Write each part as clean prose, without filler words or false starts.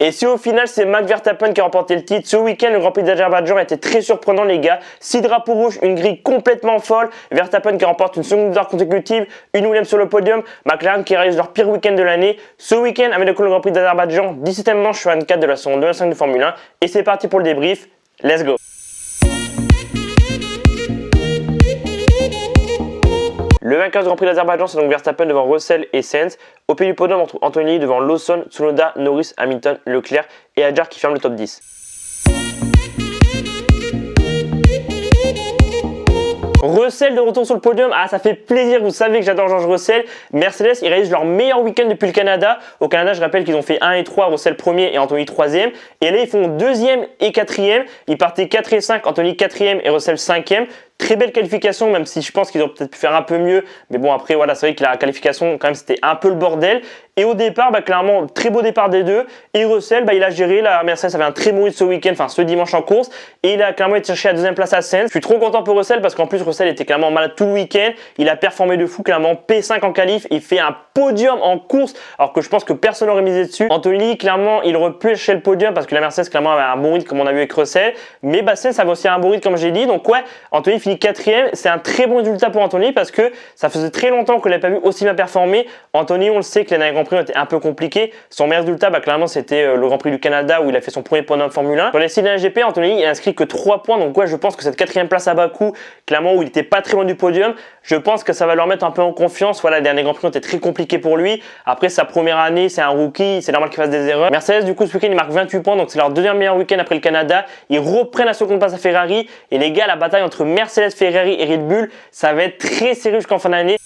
Et si au final c'est Max Verstappen qui a remporté le titre, ce week-end le Grand Prix d'Azerbaïdjan a été très surprenant les gars. 6 drapeaux rouges, une grille complètement folle, Verstappen qui remporte une seconde victoire consécutive, une Williams sur le podium, McLaren qui réalise leur pire week-end de l'année. Ce week-end à Monaco le Grand Prix d'Azerbaïdjan, 17e manche sur 24 de la saison 2005 de Formule 1. Et c'est parti pour le débrief, let's go. Le vainqueur du Grand Prix d'Azerbaïdjan, c'est donc Verstappen devant Russell et Sainz. Au pied du podium, on trouve Anthony devant Lawson, Tsunoda, Norris, Hamilton, Leclerc et Hadjar qui ferme le top 10. Russell de retour sur le podium, ça fait plaisir, vous savez que j'adore George Russell. Mercedes, ils réalisent leur meilleur week-end depuis le Canada. Au Canada, je rappelle qu'ils ont fait 1 et 3, Russell 1er et Anthony 3e. Et là, ils font 2e et 4e. Ils partaient 4 et 5, Anthony 4e et Russell 5e. Très belle qualification, même si je pense qu'ils auraient peut-être pu faire un peu mieux. Mais bon, après, voilà, c'est vrai que la qualification, quand même, c'était un peu le bordel. Et au départ, clairement, très beau départ des deux. Et Russell, il a géré. La Mercedes avait un très bon rythme ce week-end, enfin ce dimanche en course. Et il a clairement été cherché à la 2e place à Sainz. Je suis trop content pour Russell parce qu'en plus, Russell était clairement malade tout le week-end. Il a performé de fou, clairement P5 en qualif. Il fait un podium en course, alors que je pense que personne n'aurait misé dessus. Anthony, clairement, il aurait pu chercher le podium parce que la Mercedes, clairement, avait un bon rythme comme on a vu avec Russell. Mais Sainz avait aussi un bon rythme, comme j'ai dit. Donc, ouais, Anthony finit 4e. C'est un très bon résultat pour Anthony parce que ça faisait très longtemps qu'on ne l'avait pas vu aussi bien performer. Anthony, on le sait que les derniers Grands Prix ont été un peu compliqués. Son meilleur résultat, clairement, c'était le Grand Prix du Canada où il a fait son premier podium en Formule 1. Dans les 6 derniers GP, Anthony, il a inscrit que 3 points. Donc, ouais, je pense que cette 4e place à Bakou, clairement, où il n'était pas très loin du podium, je pense que ça va leur mettre un peu en confiance. Voilà, les derniers Grands Prix ont été très compliqués pour lui. Après, sa première année, c'est un rookie, c'est normal qu'il fasse des erreurs. Mercedes, du coup, ce week-end, il marque 28 points. Donc, c'est leur deuxième meilleur week-end après le Canada. Ils reprennent la seconde place à Ferrari. Et les gars, la bataille entre Mercedes, Ferrari et Red Bull, ça va être très sérieux jusqu'en fin d'année.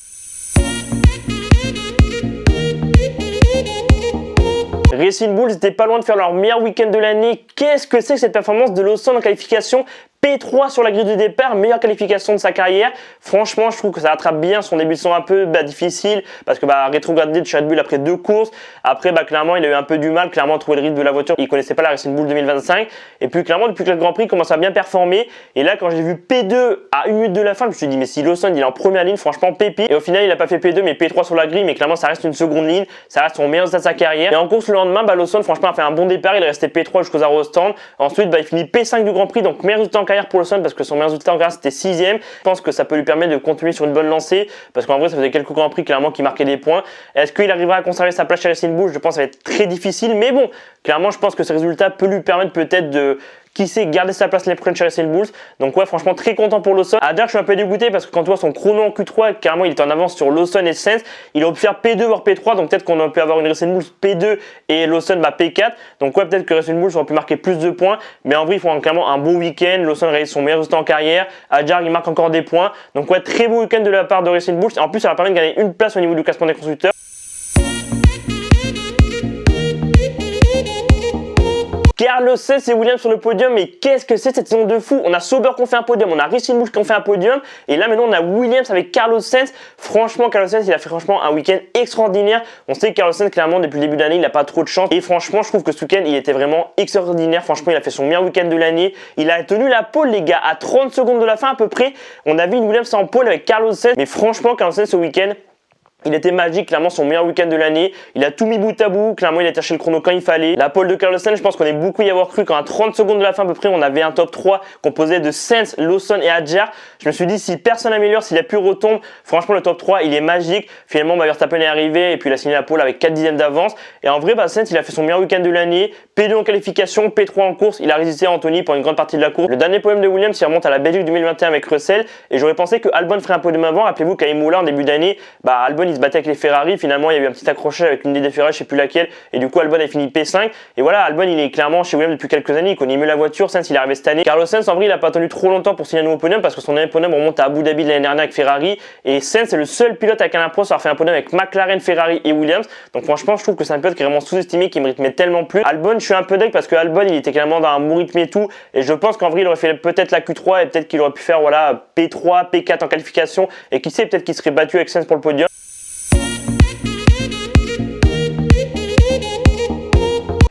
Racing Bulls n'était pas loin de faire leur meilleur week-end de l'année. Qu'est-ce que c'est que cette performance de Lawson en qualification? P3 sur la grille de départ, meilleure qualification de sa carrière. Franchement, je trouve que ça rattrape bien son début de saison un peu difficile parce que rétrogradé de chez Red Bull après 2 courses. Après, clairement, il a eu un peu du mal, clairement, à trouver le rythme de la voiture. Il connaissait pas la Racing Bull 2025. Et puis, clairement, depuis que le Grand Prix commence à bien performer. Et là, quand j'ai vu P2 à 1 minute de la fin, je me suis dit, mais si Lawson, il est en première ligne, franchement, pépite. Et au final, il a pas fait P2, mais P3 sur la grille. Mais clairement, ça reste une seconde ligne. Ça reste son meilleur résultat de sa carrière. Et en course, le lendemain, Lawson, franchement, a fait un bon départ. Il est resté P3 jusqu'aux arrêts au stand. Ensuite, il finit P5 du Grand Prix. Donc, meilleur résultat en carrière pour Lawson parce que son meilleur résultat en carrière c'était 6e. Je pense que ça peut lui permettre de continuer sur une bonne lancée parce qu'en vrai ça faisait quelques Grands Prix clairement qui marquaient des points. Est-ce qu'il arrivera à conserver sa place chez Racing Bull? Je pense que ça va être très difficile, mais bon, clairement je pense que ce résultat peut lui permettre peut-être de garder sa place les prochaines chez Racing Bulls. Donc ouais, franchement très content pour Lawson. À dire que je suis un peu dégoûté parce que quand tu vois son chrono en Q3, carrément il était en avance sur Lawson et Sainz. Il aurait pu faire P2 voire P3, donc peut-être qu'on aurait pu avoir une Racing Bulls P2 et Lawson P4. Donc ouais, peut-être que Racing Bulls aurait pu marquer plus de points, mais en vrai ils font clairement un bon week-end. Lawson réalise son meilleur résultat en carrière. Hadjar il marque encore des points. Donc ouais, très beau week-end de la part de Racing Bulls. Et en plus ça va permettre de gagner une place au niveau du classement des constructeurs. Carlos Sainz et Williams sur le podium, mais qu'est-ce que c'est cette saison de fou? On a Sauber qui ont fait un podium, on a Racing Bulls qui ont fait un podium, et là maintenant on a Williams avec Carlos Sainz. Franchement, Carlos Sainz il a fait franchement un week-end extraordinaire. On sait que Carlos Sainz clairement depuis le début de l'année il n'a pas trop de chance, et franchement je trouve que ce week-end il était vraiment extraordinaire. Franchement il a fait son meilleur week-end de l'année. Il a tenu la pole les gars à 30 secondes de la fin à peu près. On a vu une Williams en pole avec Carlos Sainz, mais franchement Carlos Sainz ce week-end il était magique, clairement son meilleur week-end de l'année. Il a tout mis bout à bout, clairement il a cherché le chrono quand il fallait. La pole de Carlos Sainz, je pense qu'on est beaucoup y avoir cru quand à 30 secondes de la fin à peu près, on avait un top 3 composé de Sainz, Lawson et Hadjar. Je me suis dit si personne n'améliore, si la pure retombe, franchement le top 3 il est magique. Finalement Verstappen est arrivé et puis il a signé la pole avec 4 dixièmes d'avance. Et en vrai Sainz il a fait son meilleur week-end de l'année. P2 en qualification, P3 en course, il a résisté à Anthony pendant une grande partie de la course. Le dernier podium de Williams il remonte à la Belgique 2021 avec Russell. Et j'aurais pensé que Albon ferait un podium avant. Rappelez-vous qu'à Imola en début d'année, Albon il se battait avec les Ferrari. Finalement il y a eu un petit accrochage avec une des Ferrari, je sais plus laquelle, et du coup Albon a fini P5. Et voilà, Albon il est clairement chez Williams depuis quelques années, il connaît mieux la voiture. Sainz il est arrivé cette année. Carlos Sainz en vrai il a pas attendu trop longtemps pour signer un nouveau podium parce que son dernier podium remonte à Abu Dhabi de l'année dernière avec Ferrari, et Sainz c'est le seul pilote avec un Pro à avoir fait un podium avec McLaren, Ferrari et Williams. Donc franchement je trouve que c'est un pilote qui est vraiment sous-estimé, qui mérite tellement plus. Albon je suis un peu deg parce que Albon il était clairement dans un bon rythme et tout, et je pense qu'en vrai il aurait fait peut-être la Q3 et peut-être qu'il aurait pu faire voilà P3, P4 en qualification, et qui sait peut-être qu'il serait battu avec Sainz pour le podium.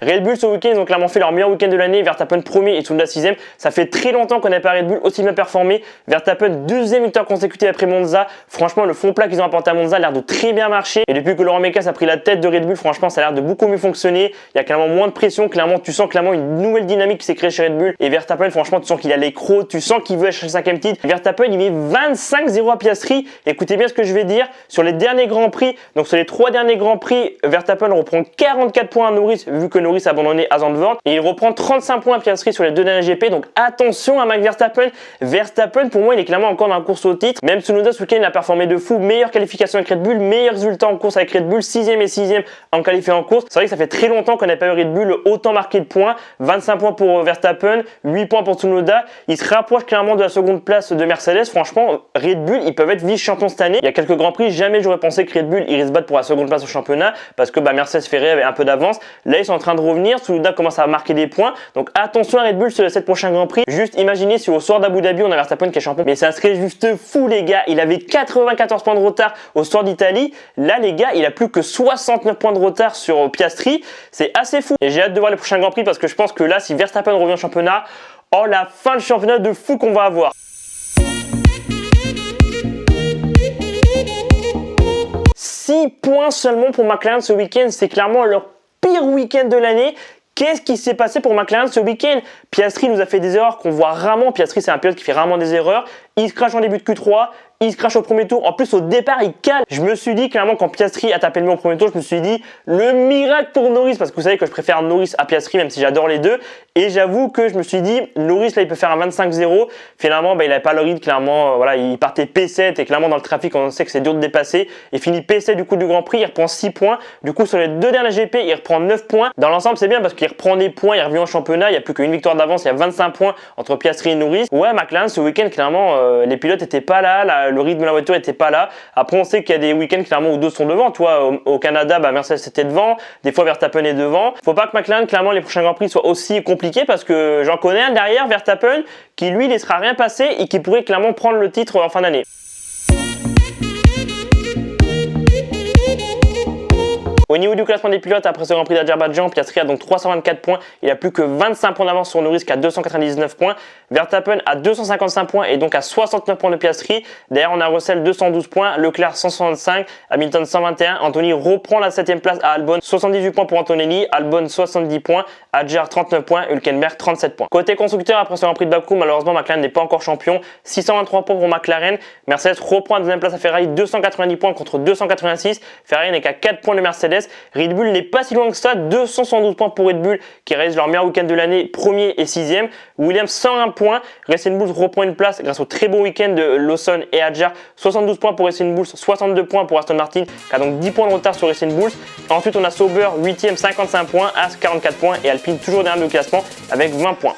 Red Bull ce week-end, ils ont clairement fait leur meilleur week-end de l'année. Verstappen premier et Tsunoda 6ème. Ça fait très longtemps qu'on n'a pas Red Bull aussi bien performé. Verstappen deuxième victoire consécutive après Monza. Franchement, le fond plat qu'ils ont apporté à Monza a l'air de très bien marcher. Et depuis que Laurent Mekies a pris la tête de Red Bull, franchement, ça a l'air de beaucoup mieux fonctionner. Il y a clairement moins de pression. Clairement, tu sens clairement une nouvelle dynamique qui s'est créée chez Red Bull. Et Verstappen, franchement, tu sens qu'il a les crocs. Tu sens qu'il veut acheter le 5ème titre. Verstappen, il met 25-0 à Piastri. Écoutez bien ce que je vais dire. Sur les derniers Grands Prix, donc sur les 3 derniers Grands Prix, Verstappen reprend 44 points à Norris, vu que Norris a abandonné à Zandvoort. Et il reprend 35 points à Piastri sur les 2 derniers GP. Donc attention à Max Verstappen. Verstappen, pour moi, il est clairement encore dans la course au titre. Même Tsunoda, ce week-end, il a performé de fou. Meilleure qualification avec Red Bull, meilleur résultat en course avec Red Bull, 6ème et 6ème en qualifié en course. C'est vrai que ça fait très longtemps qu'on n'a pas eu Red Bull autant marqué de points. 25 points pour Verstappen, 8 points pour Tsunoda. Il se rapproche clairement de la seconde place de Mercedes. Franchement, Red Bull, ils peuvent être vice-champions cette année. Il y a quelques Grands Prix, jamais j'aurais pensé que Red Bull irait se battre pour la seconde place au championnat parce que Mercedes Ferrari avait un peu d'avance. Là, ils sont en train de revenir. Tsunoda commence à marquer des points. Donc attention à Red Bull sur les 7 prochains Grands Prix. Juste imaginez si au soir d'Abu Dhabi, on a Verstappen qui est champion. Mais ça serait juste fou, les gars. Il avait 94 points de retard au soir d'Italie. Là, les gars, il a plus que 69 points de retard sur Piastri. C'est assez fou. Et j'ai hâte de voir les prochains Grands Prix parce que je pense que là, si Verstappen revient au championnat, oh la fin de championnat de fou qu'on va avoir. 6 points seulement pour McLaren ce week-end, c'est clairement leur pire week-end de l'année. Qu'est-ce qui s'est passé pour McLaren ce week-end? Piastri nous a fait des erreurs qu'on voit rarement. Piastri, c'est un pilote qui fait rarement des erreurs. Il se crache en début de Q3. Il se crache au premier tour. En plus, au départ, il cale. Je me suis dit, clairement, quand Piastri a tapé le mur au premier tour, je me suis dit, le miracle pour Norris. Parce que vous savez que je préfère Norris à Piastri, même si j'adore les deux. Et j'avoue que je me suis dit, Norris, là, il peut faire un 25-0. Finalement, il n'avait pas le rythme. Clairement, voilà, il partait P7. Et clairement, dans le trafic, on sait que c'est dur de dépasser. Il finit P7 du coup du Grand Prix. Il reprend 6 points. Du coup, sur les 2 derniers GP, il reprend 9 points. Dans l'ensemble, c'est bien parce qu'il reprend des points. Il revient en championnat. Il n'y a plus qu'une victoire d'avance. Il y a 25 points entre Piastri et Norris. Ouais, McLaren, ce week-end, clairement, les pilotes n'étaient pas là. Le rythme de la voiture était pas là. Après, on sait qu'il y a des week-ends clairement où d'autres sont devant. Toi, au Canada, Mercedes était devant. Des fois, Verstappen est devant. Faut pas que McLaren, clairement, les prochains Grands Prix soient aussi compliqués parce que j'en connais un derrière, Verstappen, qui lui laissera rien passer et qui pourrait clairement prendre le titre en fin d'année. Au niveau du classement des pilotes, après ce Grand Prix d'Azerbaïdjan, Piastri a donc 324 points. Il a plus que 25 points d'avance sur Norris qui a 299 points. Verstappen a 255 points et donc à 69 points de Piastri. Derrière, on a Russell 212 points, Leclerc 165, Hamilton 121. Anthony reprend la 7ème place à Albon. 78 points pour Antonelli, Albon 70 points, Adjar 39 points, Hülkenberg 37 points. Côté constructeur, après ce Grand Prix de Bakou, malheureusement, McLaren n'est pas encore champion. 623 points pour McLaren. Mercedes reprend la 2ème place à Ferrari, 290 points contre 286. Ferrari n'est qu'à 4 points de Mercedes. Red Bull n'est pas si loin que ça, 272 points pour Red Bull qui réalise leur meilleur week-end de l'année, 1er et 6ème. Williams 101 points, Racing Bulls reprend une place grâce au très beau week-end de Lawson et Adjar. 72 points pour Racing Bulls, 62 points pour Aston Martin qui a donc 10 points de retard sur Racing Bulls. Ensuite on a Sauber 8ème, 55 points, As 44 points et Alpine toujours derrière le classement avec 20 points.